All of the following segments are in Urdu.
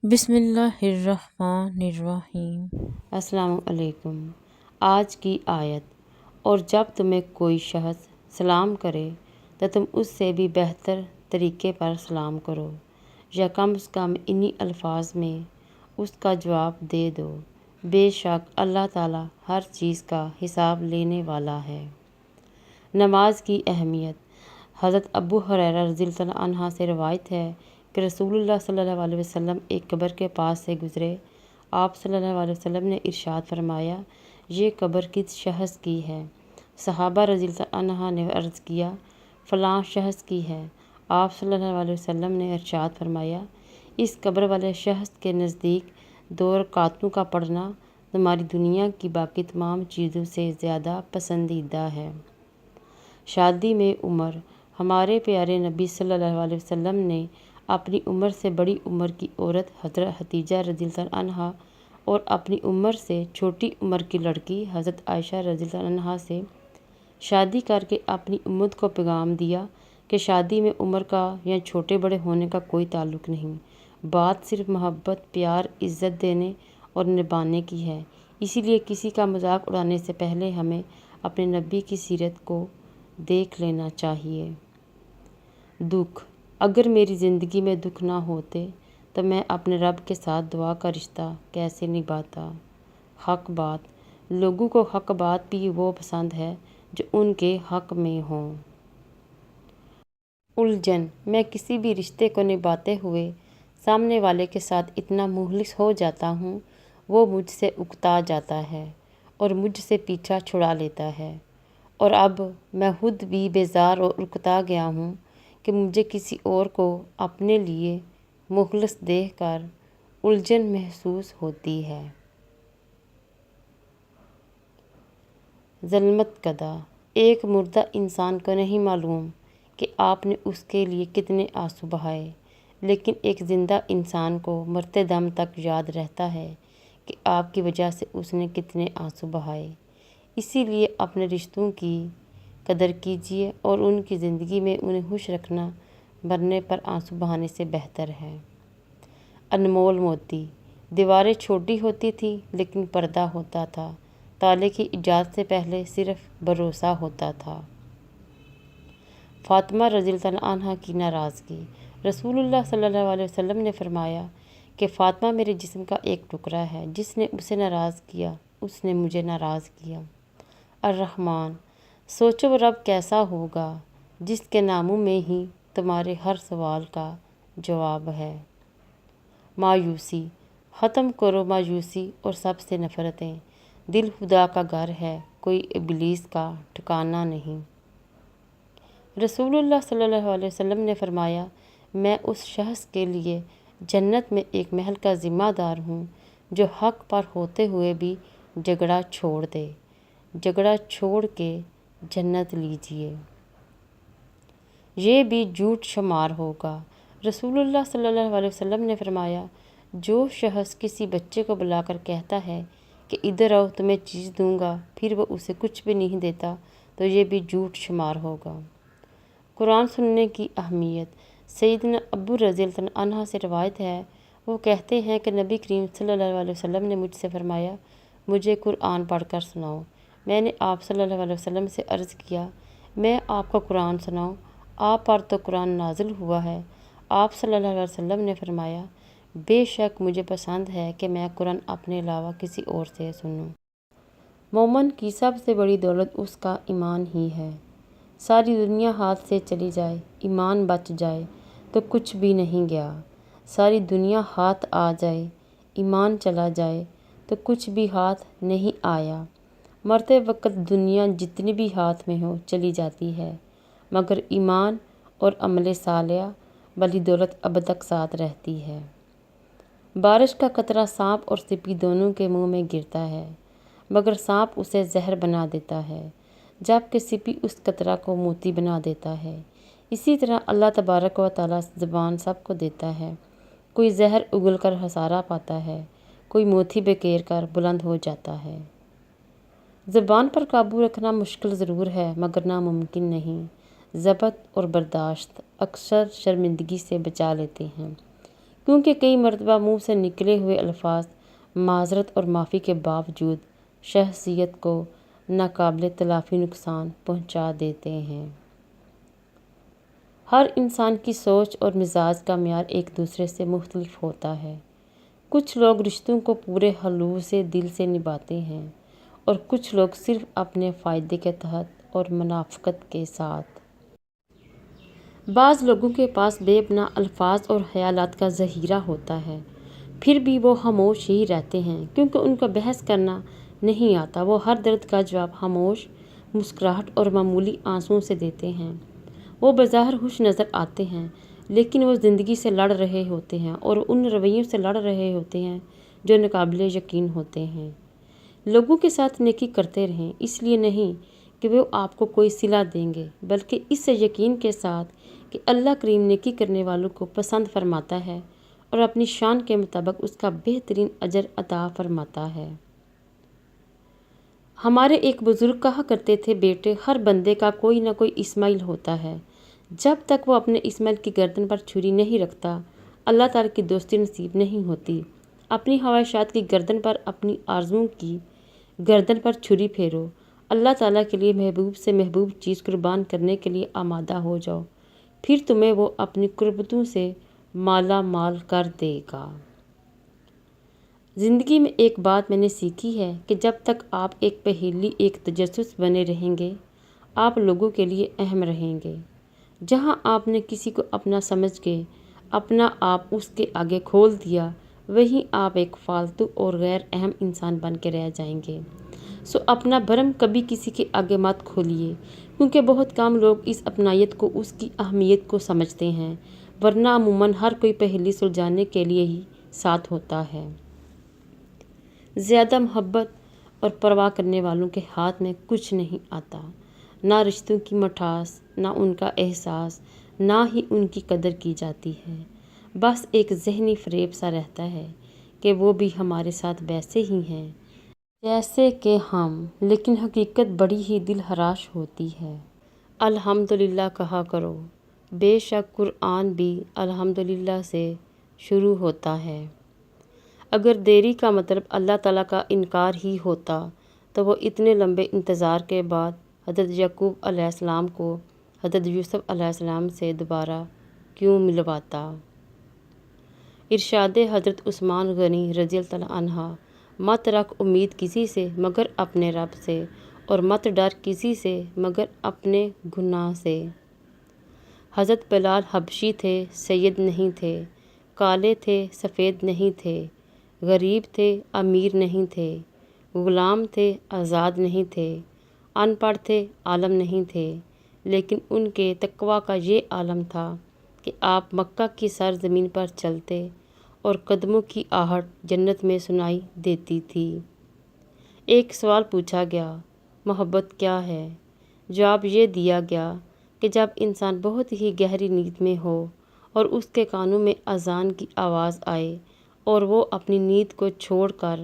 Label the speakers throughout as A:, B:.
A: بسم اللہ الرحمن الرحیم۔
B: السلام علیکم۔ آج کی آیت: اور جب تمہیں کوئی شخص سلام کرے تو تم اس سے بھی بہتر طریقے پر سلام کرو یا کم از کم انہی الفاظ میں اس کا جواب دے دو، بے شک اللہ تعالیٰ ہر چیز کا حساب لینے والا ہے۔ نماز کی اہمیت۔ حضرت ابو ہریرہ رضی اللہ عنہ سے روایت ہے کہ رسول اللہ صلی اللہ علیہ وسلم ایک قبر کے پاس سے گزرے۔ آپ صلی اللہ علیہ وسلم نے ارشاد فرمایا، یہ قبر کس شخص کی ہے؟ صحابہ رضی اللہ عنہ نے عرض کیا، فلاں شخص کی ہے۔ آپ صلی اللہ علیہ وسلم نے ارشاد فرمایا، اس قبر والے شخص کے نزدیک 2 رکعتوں کا پڑھنا تمہاری دنیا کی باقی تمام چیزوں سے زیادہ پسندیدہ ہے۔ شادی میں عمر۔ ہمارے پیارے نبی صلی اللہ علیہ وسلم نے اپنی عمر سے بڑی عمر کی عورت حضرت خدیجہ رضی اللہ عنہا اور اپنی عمر سے چھوٹی عمر کی لڑکی حضرت عائشہ رضی اللہ عنہا سے شادی کر کے اپنی امت کو پیغام دیا کہ شادی میں عمر کا یا چھوٹے بڑے ہونے کا کوئی تعلق نہیں، بات صرف محبت، پیار، عزت دینے اور نبھانے کی ہے۔ اسی لیے کسی کا مذاق اڑانے سے پہلے ہمیں اپنے نبی کی سیرت کو دیکھ لینا چاہیے۔ دکھ۔ اگر میری زندگی میں دکھ نہ ہوتے تو میں اپنے رب کے ساتھ دعا کا رشتہ کیسے نبھاتا؟ حق بات۔ لوگوں کو حق بات بھی وہ پسند ہے جو ان کے حق میں ہوں۔ الجھن۔ میں کسی بھی رشتے کو نبھاتے ہوئے سامنے والے کے ساتھ اتنا مخلص ہو جاتا ہوں، وہ مجھ سے اکتا جاتا ہے اور مجھ سے پیچھا چھڑا لیتا ہے، اور اب میں خود بھی بیزار اور اکتا گیا ہوں کہ مجھے کسی اور کو اپنے لیے مخلص دیکھ کر الجھن محسوس ہوتی ہے۔ ظلمت کدہ۔ ایک مردہ انسان کو نہیں معلوم کہ آپ نے اس کے لیے کتنے آنسو بہائے، لیکن ایک زندہ انسان کو مرتے دم تک یاد رہتا ہے کہ آپ کی وجہ سے اس نے کتنے آنسو بہائے۔ اسی لیے اپنے رشتوں کی قدر کیجیے اور ان کی زندگی میں انہیں خوش رکھنا مرنے پر آنسو بہانے سے بہتر ہے۔ انمول موتی۔ دیواریں چھوٹی ہوتی تھیں لیکن پردہ ہوتا تھا، تالے کی ایجاد سے پہلے صرف بھروسہ ہوتا تھا۔ فاطمہ رضی اللہ عنہا کی ناراضگی۔ رسول اللہ صلی اللہ علیہ وسلم نے فرمایا کہ فاطمہ میرے جسم کا ایک ٹکڑا ہے، جس نے اسے ناراض کیا اس نے مجھے ناراض کیا۔ الرحمن۔ سوچو وہ رب کیسا ہوگا جس کے ناموں میں ہی تمہارے ہر سوال کا جواب ہے۔ مایوسی۔ ختم کرو مایوسی اور سب سے نفرتیں۔ دل خدا کا گھر ہے، کوئی ابلیس کا ٹھکانہ نہیں۔ رسول اللہ صلی اللہ علیہ وسلم نے فرمایا، میں اس شخص کے لیے جنت میں ایک محل کا ذمہ دار ہوں جو حق پر ہوتے ہوئے بھی جھگڑا چھوڑ دے۔ جھگڑا چھوڑ کے جنت لیجیے، یہ بھی جھوٹ شمار ہوگا۔ رسول اللہ صلی اللہ علیہ وسلم نے فرمایا، جو شخص کسی بچے کو بلا کر کہتا ہے کہ ادھر آؤ تمہیں چیز دوں گا، پھر وہ اسے کچھ بھی نہیں دیتا تو یہ بھی جھوٹ شمار ہوگا۔ قرآن سننے کی اہمیت۔ سیدنا ابو رضی اللہ عنہ سے روایت ہے، وہ کہتے ہیں کہ نبی کریم صلی اللہ علیہ وسلم نے مجھ سے فرمایا، مجھے قرآن پڑھ کر سناؤ۔ میں نے آپ صلی اللہ علیہ وسلم سے عرض کیا، میں آپ کو قرآن سناؤں؟ آپ پر تو قرآن نازل ہوا ہے۔ آپ صلی اللہ علیہ وسلم نے فرمایا، بے شک مجھے پسند ہے کہ میں قرآن اپنے علاوہ کسی اور سے سنوں۔ مومن کی سب سے بڑی دولت اس کا ایمان ہی ہے۔ ساری دنیا ہاتھ سے چلی جائے، ایمان بچ جائے تو کچھ بھی نہیں گیا۔ ساری دنیا ہاتھ آ جائے، ایمان چلا جائے تو کچھ بھی ہاتھ نہیں آیا۔ مرتے وقت دنیا جتنی بھی ہاتھ میں ہو چلی جاتی ہے، مگر ایمان اور عمل صالح والی دولت اب تک ساتھ رہتی ہے۔ بارش کا قطرہ سانپ اور سپی دونوں کے منہ میں گرتا ہے، مگر سانپ اسے زہر بنا دیتا ہے جبکہ سپی اس قطرہ کو موتی بنا دیتا ہے۔ اسی طرح اللہ تبارک و تعالیٰ زبان سب کو دیتا ہے، کوئی زہر اگل کر خسارہ پاتا ہے، کوئی موتی بکیر کر بلند ہو جاتا ہے۔ زبان پر قابو رکھنا مشکل ضرور ہے مگر ناممکن نہیں۔ ضبط اور برداشت اکثر شرمندگی سے بچا لیتے ہیں، کیونکہ کئی مرتبہ منہ سے نکلے ہوئے الفاظ معذرت اور معافی کے باوجود شخصیت کو ناقابل تلافی نقصان پہنچا دیتے ہیں۔ ہر انسان کی سوچ اور مزاج کا معیار ایک دوسرے سے مختلف ہوتا ہے۔ کچھ لوگ رشتوں کو پورے خلوص سے دل سے نبھاتے ہیں اور کچھ لوگ صرف اپنے فائدے کے تحت اور منافقت کے ساتھ۔ بعض لوگوں کے پاس بے پناہ الفاظ اور خیالات کا ذخیرہ ہوتا ہے، پھر بھی وہ خاموش ہی رہتے ہیں کیونکہ ان کو بحث کرنا نہیں آتا۔ وہ ہر درد کا جواب خاموش مسکراہٹ اور معمولی آنسوؤں سے دیتے ہیں۔ وہ بظاہر خوش نظر آتے ہیں لیکن وہ زندگی سے لڑ رہے ہوتے ہیں اور ان رویوں سے لڑ رہے ہوتے ہیں جو ناقابل یقین ہوتے ہیں۔ لوگوں کے ساتھ نیکی کرتے رہیں، اس لیے نہیں کہ وہ آپ کو کوئی صلہ دیں گے، بلکہ اس یقین کے ساتھ کہ اللہ کریم نیکی کرنے والوں کو پسند فرماتا ہے اور اپنی شان کے مطابق اس کا بہترین اجر عطا فرماتا ہے۔ ہمارے ایک بزرگ کہا کرتے تھے، بیٹے، ہر بندے کا کوئی نہ کوئی اسماعیل ہوتا ہے۔ جب تک وہ اپنے اسماعیل کی گردن پر چھری نہیں رکھتا، اللہ تعالیٰ کی دوستی نصیب نہیں ہوتی۔ اپنی خواہشات کی گردن پر، اپنی آرزوؤں کی گردن پر چھری پھیرو۔ اللہ تعالیٰ کے لیے محبوب سے محبوب چیز قربان کرنے کے لیے آمادہ ہو جاؤ، پھر تمہیں وہ اپنی قربتوں سے مالا مال کر دے گا۔ زندگی میں ایک بات میں نے سیکھی ہے کہ جب تک آپ ایک پہیلی، ایک تجسس بنے رہیں گے، آپ لوگوں کے لیے اہم رہیں گے۔ جہاں آپ نے کسی کو اپنا سمجھ کے اپنا آپ اس کے آگے کھول دیا، وہیں آپ ایک فالتو اور غیر اہم انسان بن کے رہ جائیں گے۔ سو اپنا بھرم کبھی کسی کے آگے مت کھولیے، کیونکہ بہت کم لوگ اس اپنائیت کو، اس کی اہمیت کو سمجھتے ہیں، ورنہ عموماً ہر کوئی پہیلی سلجھانے کے لیے ہی ساتھ ہوتا ہے۔ زیادہ محبت اور پرواہ کرنے والوں کے ہاتھ میں کچھ نہیں آتا، نہ رشتوں کی مٹھاس، نہ ان کا احساس، نہ ہی ان کی قدر کی جاتی ہے۔ بس ایک ذہنی فریب سا رہتا ہے کہ وہ بھی ہمارے ساتھ ویسے ہی ہیں جیسے کہ ہم، لیکن حقیقت بڑی ہی دل خراش ہوتی ہے۔ الحمدللہ کہا کرو، بے شک قرآن بھی الحمدللہ سے شروع ہوتا ہے۔ اگر دیری کا مطلب اللہ تعالیٰ کا انکار ہی ہوتا تو وہ اتنے لمبے انتظار کے بعد حضرت یعقوب علیہ السلام کو حضرت یوسف علیہ السلام سے دوبارہ کیوں ملواتا؟ ارشاد حضرت عثمان غنی رضی اللہ عنہ، مت رکھ امید کسی سے مگر اپنے رب سے، اور مت ڈر کسی سے مگر اپنے گناہ سے۔ حضرت بلال حبشی تھے، سید نہیں تھے، کالے تھے، سفید نہیں تھے، غریب تھے، امیر نہیں تھے، غلام تھے، آزاد نہیں تھے، ان پڑھ تھے، عالم نہیں تھے، لیکن ان کے تقویٰ کا یہ عالم تھا کہ آپ مکہ کی سرزمین پر چلتے اور قدموں کی آہٹ جنت میں سنائی دیتی تھی۔ ایک سوال پوچھا گیا، محبت کیا ہے؟ جواب یہ دیا گیا کہ جب انسان بہت ہی گہری نیند میں ہو اور اس کے کانوں میں اذان کی آواز آئے اور وہ اپنی نیند کو چھوڑ کر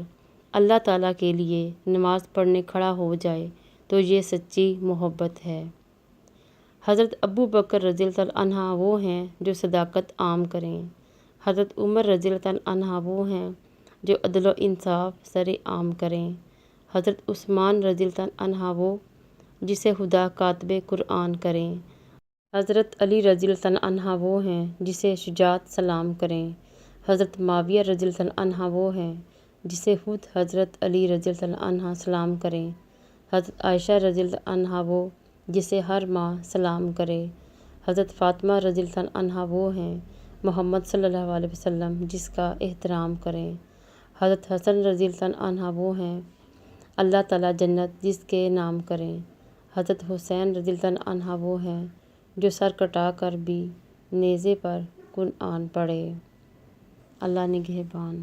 B: اللہ تعالیٰ کے لیے نماز پڑھنے کھڑا ہو جائے تو یہ سچی محبت ہے۔ حضرت ابو بکر رضی اللہ عنہ وہ ہیں جو صداقت عام کریں۔ حضرت عمر رضی اللہ عنہ وہ ہیں جو عدل و انصاف سر عام کریں۔ حضرت عثمان رضی اللہ عنہ وہ جسے خدا کاتب قرآن کریں۔ حضرت علی رضی اللہ عنہ وہ ہیں جسے شجاعت سلام کریں۔ حضرت معاویہ رضی اللہ عنہ وہ ہیں جسے خود حضرت علی رضی اللہ عنہ سلام کریں۔ حضرت عائشہ رضی اللہ عنہ وہ جسے ہر ماں سلام کرے۔ حضرت فاطمہ رضی اللہ عنہ وہ ہیں محمد صلی اللہ علیہ وسلم جس کا احترام کریں۔ حضرت حسن رضی اللہ عنہ وہ ہیں اللہ تعالیٰ جنت جس کے نام کریں۔ حضرت حسین رضی اللہ عنہ وہ ہیں جو سر کٹا کر بھی نیزے پر قرآن پڑھے۔ اللہ نگہبان۔